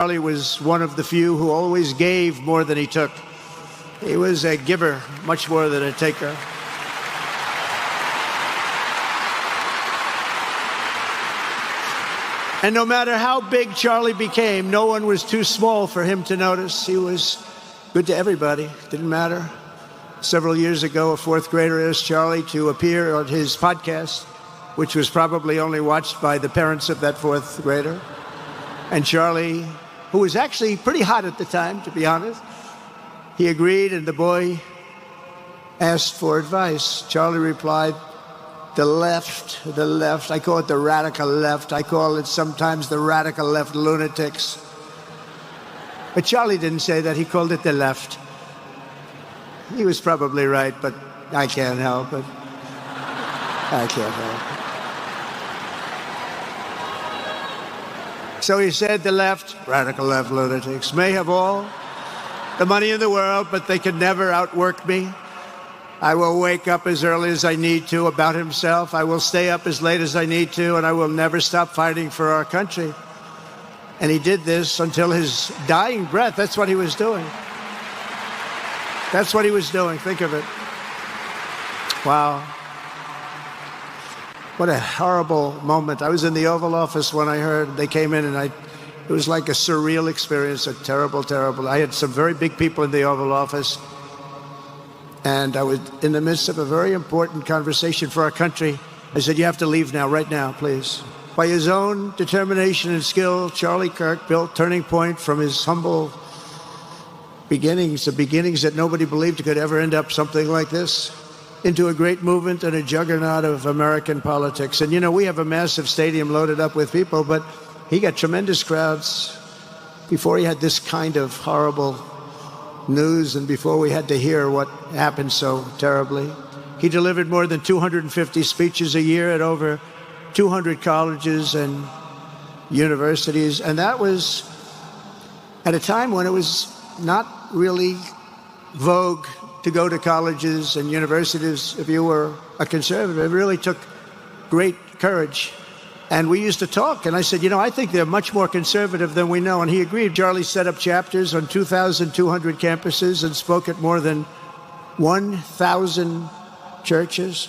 Charlie was one of the few who always gave more than he took. He was a giver, much more than a taker. And no matter how big Charlie became, no one was too small for him to notice. He was good to everybody. Didn't matter. Several years ago, a fourth grader asked Charlie to appear on his podcast, which was probably only watched by the parents of that fourth grader. And Charlie, who was actually pretty hot at the time, to be honest, he agreed, and the boy asked for advice. Charlie replied, the left. I call it the radical left. I call it sometimes the radical left lunatics. But Charlie didn't say that. He called it the left. He was probably right, but I can't help it. I can't help it. So he said the left, radical left lunatics, may have all the money in the world, but they can never outwork me. I will wake up as early as I need to. About himself, I will stay up as late as I need to, and I will never stop fighting for our country. And he did this until his dying breath. That's what he was doing. That's what he was doing. Think of it. Wow. What a horrible moment. I was in the Oval Office when I heard they came in, and it was like a surreal experience, a terrible, terrible. I had some very big people in the Oval Office, and I was in the midst of a very important conversation for our country. I said, you have to leave now, right now, please. By his own determination and skill, Charlie Kirk built Turning Point from his humble beginnings, the beginnings that nobody believed could ever end up something like this, into a great movement and a juggernaut of American politics. And, you know, we have a massive stadium loaded up with people, but he got tremendous crowds before he had this kind of horrible news and before we had to hear what happened so terribly. He delivered more than 250 speeches a year at over 200 colleges and universities, and that was at a time when it was not really vogue to go to colleges and universities if you were a conservative. It really took great courage. And we used to talk, and I said, you know, I think they're much more conservative than we know. And he agreed. Charlie set up chapters on 2,200 campuses and spoke at more than 1,000 churches.